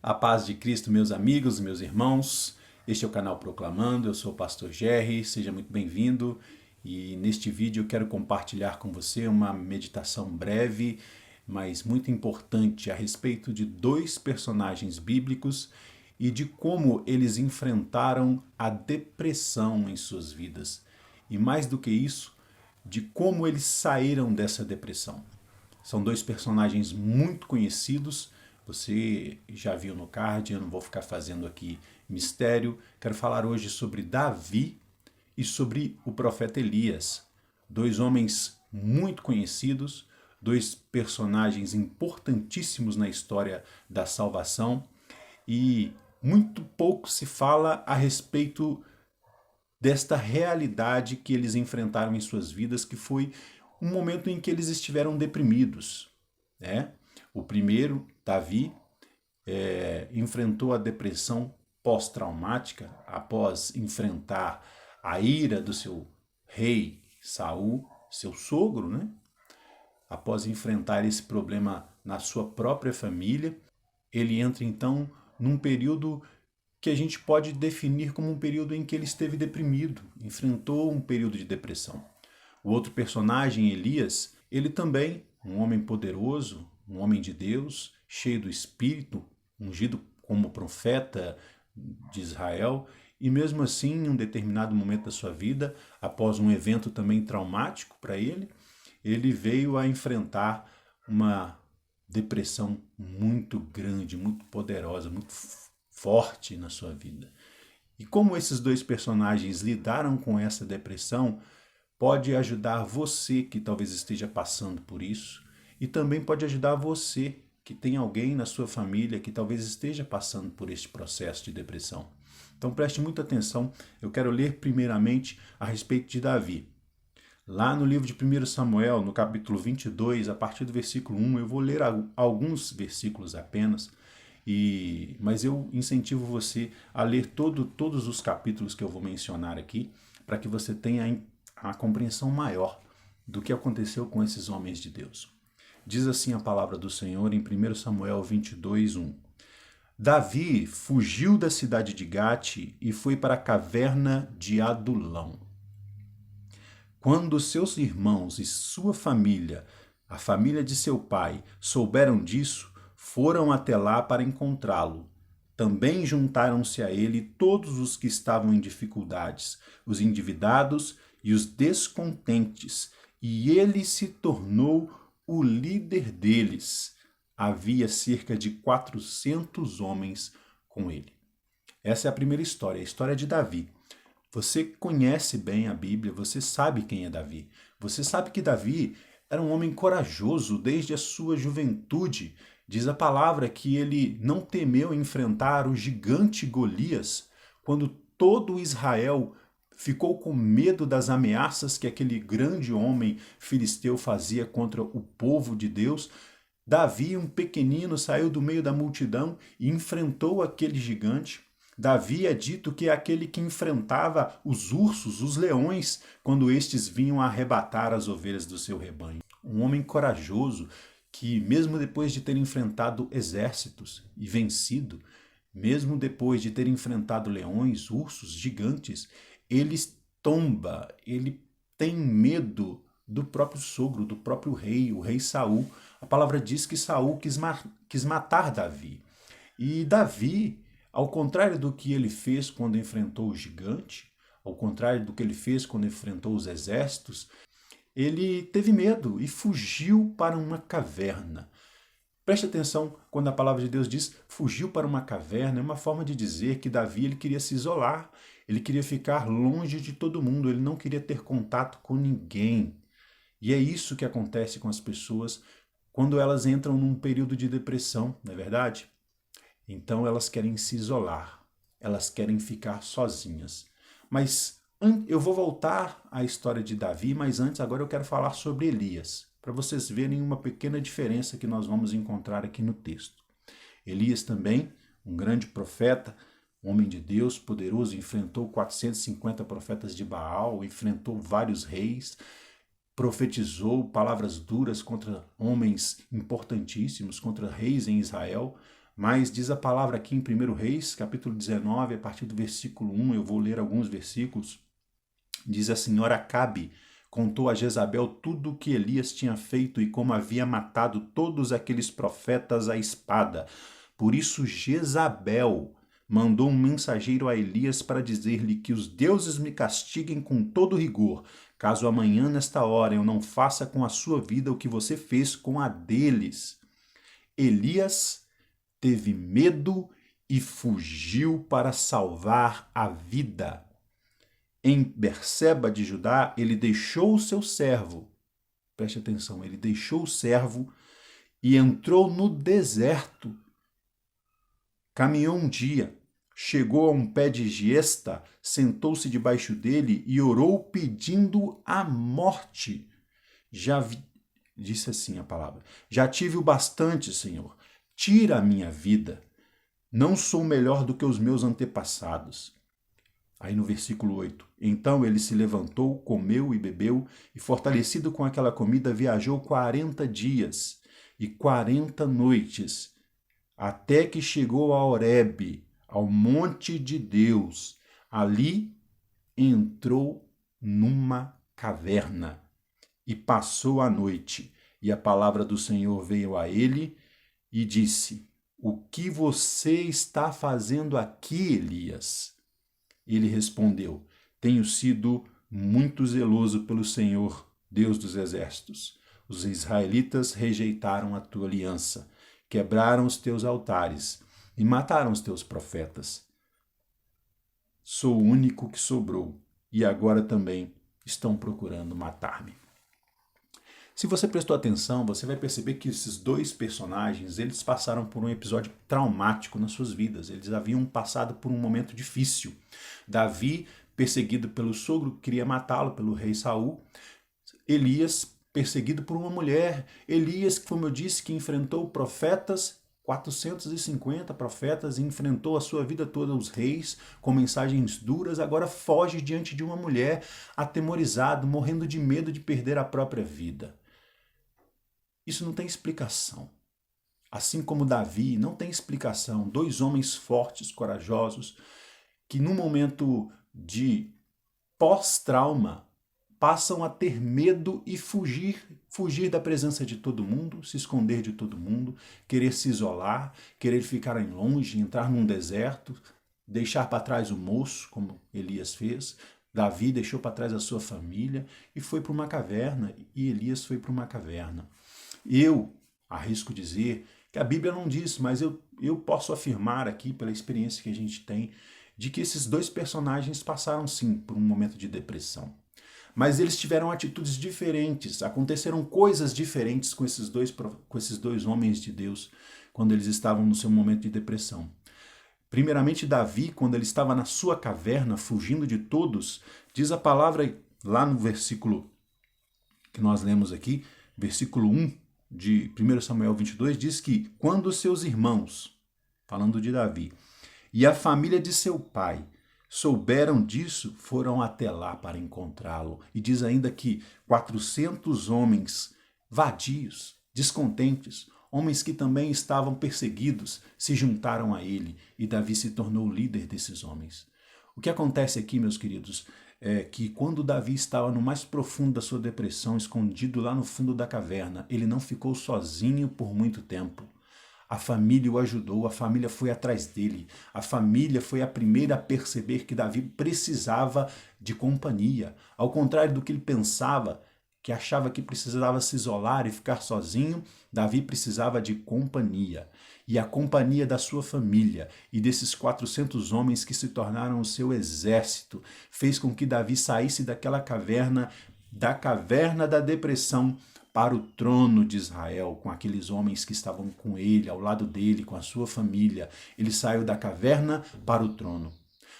A paz de Cristo, meus amigos, meus irmãos. Este é o canal Proclamando, eu sou o pastor Gerry, seja muito bem-vindo. E neste vídeo eu quero compartilhar com você uma meditação breve, mas muito importante a respeito de dois personagens bíblicos e de como eles enfrentaram a depressão em suas vidas. E mais do que isso, de como eles saíram dessa depressão. São dois personagens muito conhecidos, você já viu no card, eu não vou ficar fazendo aqui mistério. Quero falar hoje sobre Davi e sobre o profeta Elias. Dois homens muito conhecidos, dois personagens importantíssimos na história da salvação e muito pouco se fala a respeito desta realidade que eles enfrentaram em suas vidas, que foi um momento em que eles estiveram deprimidos, né? O primeiro, Davi, enfrentou a depressão pós-traumática após enfrentar a ira do seu rei Saul, seu sogro, né? Após enfrentar esse problema na sua própria família, ele entra então num período que a gente pode definir como um período em que ele esteve deprimido, enfrentou um período de depressão. O outro personagem, Elias, ele também, um homem poderoso, um homem de Deus, cheio do Espírito, ungido como profeta de Israel, e mesmo assim, em um determinado momento da sua vida, após um evento também traumático para ele veio a enfrentar uma depressão muito grande, muito poderosa, muito forte na sua vida. E como esses dois personagens lidaram com essa depressão, pode ajudar você que talvez esteja passando por isso, e também pode ajudar você que tem alguém na sua família que talvez esteja passando por este processo de depressão. Então preste muita atenção, eu quero ler primeiramente a respeito de Davi. Lá no livro de 1 Samuel, no capítulo 22, a partir do versículo 1, eu vou ler alguns versículos apenas, mas eu incentivo você a ler todos os capítulos que eu vou mencionar aqui, para que você tenha a compreensão maior do que aconteceu com esses homens de Deus. Diz assim a palavra do Senhor em 1 Samuel 22, 1. Davi fugiu da cidade de Gate e foi para a caverna de Adulão. Quando seus irmãos e sua família, a família de seu pai, souberam disso, foram até lá para encontrá-lo. Também juntaram-se a ele todos os que estavam em dificuldades, os endividados e os descontentes, e ele se tornou o líder deles. Havia cerca de 400 homens com ele. Essa é a primeira história, a história de Davi. Você conhece bem a Bíblia, você sabe quem é Davi. Você sabe que Davi era um homem corajoso desde a sua juventude. Diz a palavra que ele não temeu enfrentar o gigante Golias quando todo Israel ficou com medo das ameaças que aquele grande homem filisteu fazia contra o povo de Deus. Davi, um pequenino, saiu do meio da multidão e enfrentou aquele gigante. Davi é dito que é aquele que enfrentava os ursos, os leões, quando estes vinham arrebatar as ovelhas do seu rebanho. Um homem corajoso que, mesmo depois de ter enfrentado exércitos e vencido, mesmo depois de ter enfrentado leões, ursos, gigantes, ele tomba, ele tem medo do próprio sogro, do próprio rei, o rei Saul. A palavra diz que Saul quis matar Davi. E Davi, ao contrário do que ele fez quando enfrentou o gigante, ao contrário do que ele fez quando enfrentou os exércitos, ele teve medo e fugiu para uma caverna. Preste atenção quando a palavra de Deus diz fugiu para uma caverna, é uma forma de dizer que Davi ele queria se isolar, ele queria ficar longe de todo mundo, ele não queria ter contato com ninguém. E é isso que acontece com as pessoas quando elas entram num período de depressão, não é verdade? Então elas querem se isolar, elas querem ficar sozinhas. Mas eu vou voltar à história de Davi, mas antes agora eu quero falar sobre Elias, para vocês verem uma pequena diferença que nós vamos encontrar aqui no texto. Elias também, um grande profeta, um homem de Deus poderoso, enfrentou 450 profetas de Baal, enfrentou vários reis, profetizou palavras duras contra homens importantíssimos, contra reis em Israel, Mas diz a palavra aqui em 1 Reis, capítulo 19, a partir do versículo 1, eu vou ler alguns versículos. Diz a senhora Acabe, contou a Jezabel tudo o que Elias tinha feito e como havia matado todos aqueles profetas à espada. Por isso Jezabel mandou um mensageiro a Elias para dizer-lhe que os deuses me castiguem com todo rigor, caso amanhã nesta hora eu não faça com a sua vida o que você fez com a deles. Elias teve medo e fugiu para salvar a vida. Em Berseba de Judá, ele deixou o seu servo, preste atenção, ele deixou o servo e entrou no deserto. Caminhou um dia, chegou a um pé de giesta, sentou-se debaixo dele e orou pedindo a morte. Disse assim a palavra, já tive o bastante, Senhor, tira a minha vida. Não sou melhor do que os meus antepassados. Aí no versículo 8, então ele se levantou, comeu e bebeu, e fortalecido com aquela comida, viajou 40 dias e 40 noites, até que chegou a Horebe, ao monte de Deus. Ali entrou numa caverna e passou a noite. E a palavra do Senhor veio a ele e disse, o que você está fazendo aqui, Elias? Ele respondeu, tenho sido muito zeloso pelo Senhor, Deus dos exércitos. Os israelitas rejeitaram a tua aliança, quebraram os teus altares e mataram os teus profetas. Sou o único que sobrou e agora também estão procurando matar-me. Se você prestou atenção, você vai perceber que esses dois personagens, eles passaram por um episódio traumático nas suas vidas. Eles haviam passado por um momento difícil. Davi, perseguido pelo sogro que queria matá-lo, pelo rei Saul. Elias, perseguido por uma mulher. Elias, como eu disse, que enfrentou profetas, 450 profetas, e enfrentou a sua vida toda os reis com mensagens duras, agora foge diante de uma mulher, atemorizado, morrendo de medo de perder a própria vida. Isso não tem explicação. Assim como Davi, não tem explicação. Dois homens fortes, corajosos, que num momento de pós-trauma passam a ter medo e fugir da presença de todo mundo, se esconder de todo mundo, querer se isolar, querer ficar longe, entrar num deserto, deixar para trás o moço, como Elias fez. Davi deixou para trás a sua família e foi para uma caverna, e Elias foi para uma caverna. Eu arrisco dizer que a Bíblia não diz, mas eu posso afirmar aqui, pela experiência que a gente tem, de que esses dois personagens passaram sim por um momento de depressão. Mas eles tiveram atitudes diferentes, aconteceram coisas diferentes com esses dois homens de Deus quando eles estavam no seu momento de depressão. Primeiramente, Davi, quando ele estava na sua caverna, fugindo de todos, diz a palavra lá no versículo que nós lemos aqui, versículo 1 de 1 Samuel 22, diz que quando seus irmãos, falando de Davi, e a família de seu pai souberam disso, foram até lá para encontrá-lo. E diz ainda que 400 homens vadios, descontentes, homens que também estavam perseguidos, se juntaram a ele, e Davi se tornou o líder desses homens. O que acontece aqui, meus queridos, é que quando Davi estava no mais profundo da sua depressão, escondido lá no fundo da caverna, ele não ficou sozinho por muito tempo. A família o ajudou, a família foi atrás dele. A família foi a primeira a perceber que Davi precisava de companhia. Ao contrário do que ele pensava, que achava que precisava se isolar e ficar sozinho, Davi precisava de companhia. E a companhia da sua família e desses 400 homens que se tornaram o seu exército fez com que Davi saísse daquela caverna, da caverna da depressão, para o trono de Israel, com aqueles homens que estavam com ele, ao lado dele, com a sua família. Ele saiu da caverna para o trono.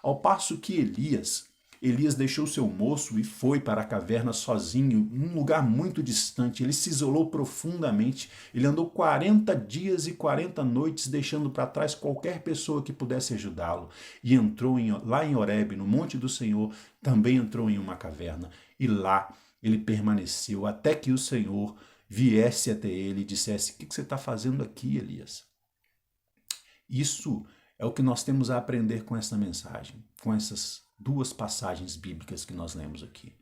Ao passo que Elias deixou seu moço e foi para a caverna sozinho, num lugar muito distante. Ele se isolou profundamente. Ele andou 40 dias e 40 noites, deixando para trás qualquer pessoa que pudesse ajudá-lo. E entrou lá em Horebe, no monte do Senhor, também entrou em uma caverna. E lá ele permaneceu até que o Senhor viesse até ele e dissesse: o que você está fazendo aqui, Elias? Isso é o que nós temos a aprender com essa mensagem, com essas duas passagens bíblicas que nós lemos aqui.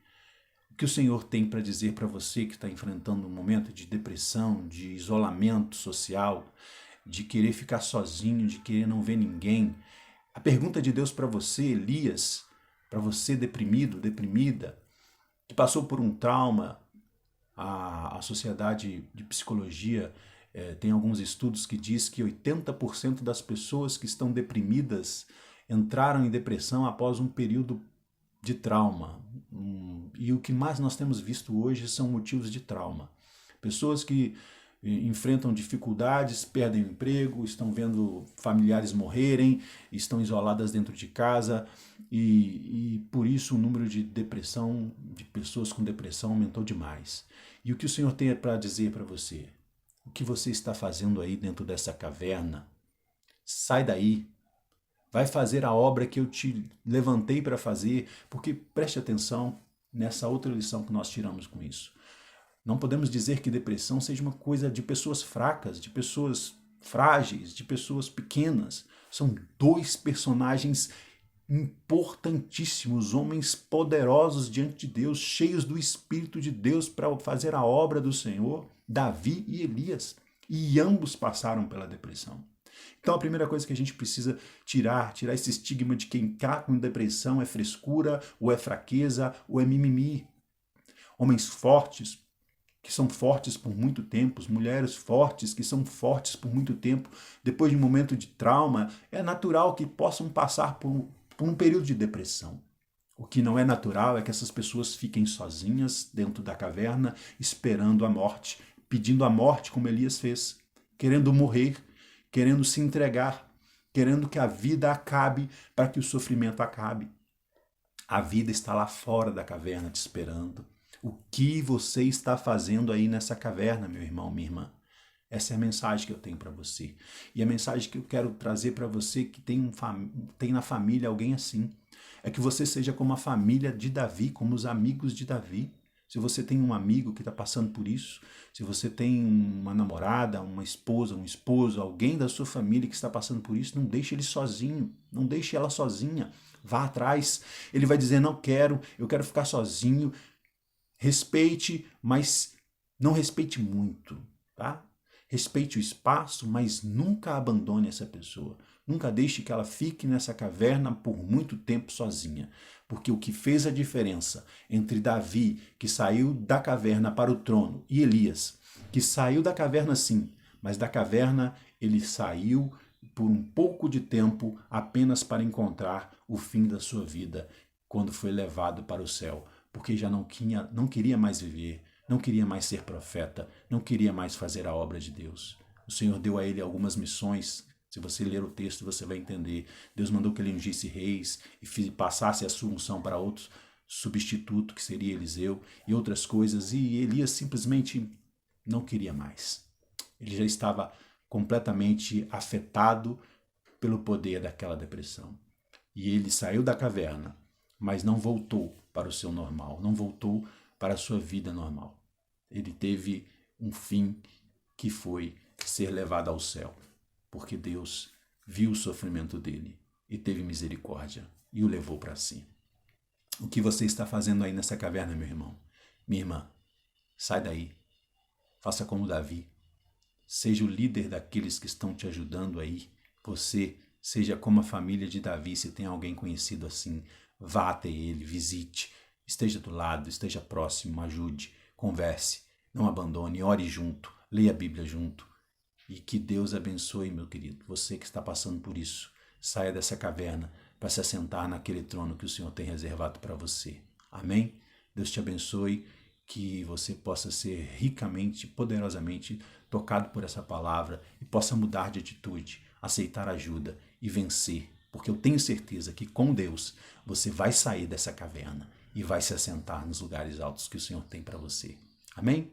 O que o Senhor tem para dizer para você que está enfrentando um momento de depressão, de isolamento social, de querer ficar sozinho, de querer não ver ninguém. A pergunta de Deus para você, Elias, para você deprimido, deprimida, que passou por um trauma, a Sociedade de Psicologia tem alguns estudos que diz que 80% das pessoas que estão deprimidas entraram em depressão após um período de trauma. E o que mais nós temos visto hoje são motivos de trauma. Pessoas que enfrentam dificuldades, perdem o emprego, estão vendo familiares morrerem, estão isoladas dentro de casa e por isso o número de depressão, de pessoas com depressão aumentou demais. E o que o Senhor tem para dizer para você? O que você está fazendo aí dentro dessa caverna? Sai daí. Vai fazer a obra que eu te levantei para fazer, porque preste atenção nessa outra lição que nós tiramos com isso. Não podemos dizer que depressão seja uma coisa de pessoas fracas, de pessoas frágeis, de pessoas pequenas. São dois personagens importantíssimos, homens poderosos diante de Deus, cheios do Espírito de Deus para fazer a obra do Senhor, Davi e Elias. E ambos passaram pela depressão. Então a primeira coisa que a gente precisa tirar esse estigma de quem está com depressão é frescura, ou é fraqueza, ou é mimimi. Homens fortes, que são fortes por muito tempo, mulheres fortes, que são fortes por muito tempo, depois de um momento de trauma, é natural que possam passar por um período de depressão. O que não é natural é que essas pessoas fiquem sozinhas dentro da caverna, esperando a morte, pedindo a morte como Elias fez, querendo morrer, querendo se entregar, querendo que a vida acabe para que o sofrimento acabe. A vida está lá fora da caverna te esperando. O que você está fazendo aí nessa caverna, meu irmão, minha irmã? Essa é a mensagem que eu tenho para você. E a mensagem que eu quero trazer para você que tem na família alguém assim, é que você seja como a família de Davi, como os amigos de Davi. Se você tem um amigo que está passando por isso, se você tem uma namorada, uma esposa, um esposo, alguém da sua família que está passando por isso, não deixe ele sozinho, não deixe ela sozinha. Vá atrás. Ele vai dizer, não quero, eu quero ficar sozinho. Respeite, mas não respeite muito, tá? Respeite o espaço, mas nunca abandone essa pessoa. Nunca deixe que ela fique nessa caverna por muito tempo sozinha. Porque o que fez a diferença entre Davi, que saiu da caverna para o trono, e Elias, que saiu da caverna sim, mas da caverna ele saiu por um pouco de tempo apenas para encontrar o fim da sua vida, quando foi levado para o céu. Porque já não queria mais viver, não queria mais ser profeta, não queria mais fazer a obra de Deus. O Senhor deu a ele algumas missões. Se você ler o texto, você vai entender. Deus mandou que ele ungisse reis e passasse a sua unção para outro substituto, que seria Eliseu, e outras coisas. E Elias simplesmente não queria mais. Ele já estava completamente afetado pelo poder daquela depressão. E ele saiu da caverna, mas não voltou para o seu normal, não voltou para a sua vida normal. Ele teve um fim que foi ser levado ao céu, porque Deus viu o sofrimento dele e teve misericórdia e o levou para si. O que você está fazendo aí nessa caverna, meu irmão? Minha irmã, sai daí. Faça como Davi. Seja o líder daqueles que estão te ajudando aí. Você seja como a família de Davi, se tem alguém conhecido assim. Vá até ele, visite, esteja do lado, esteja próximo, ajude, converse, não abandone, ore junto, leia a Bíblia junto. E que Deus abençoe, meu querido, você que está passando por isso. Saia dessa caverna para se assentar naquele trono que o Senhor tem reservado para você. Amém? Deus te abençoe, que você possa ser ricamente, poderosamente tocado por essa palavra e possa mudar de atitude, aceitar ajuda e vencer. Porque eu tenho certeza que com Deus você vai sair dessa caverna e vai se assentar nos lugares altos que o Senhor tem para você. Amém?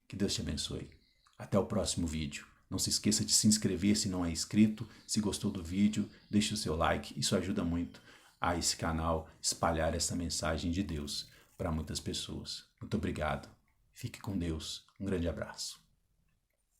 Que Deus te abençoe. Até o próximo vídeo. Não se esqueça de se inscrever se não é inscrito. Se gostou do vídeo, deixe o seu like. Isso ajuda muito a esse canal espalhar essa mensagem de Deus para muitas pessoas. Muito obrigado. Fique com Deus. Um grande abraço.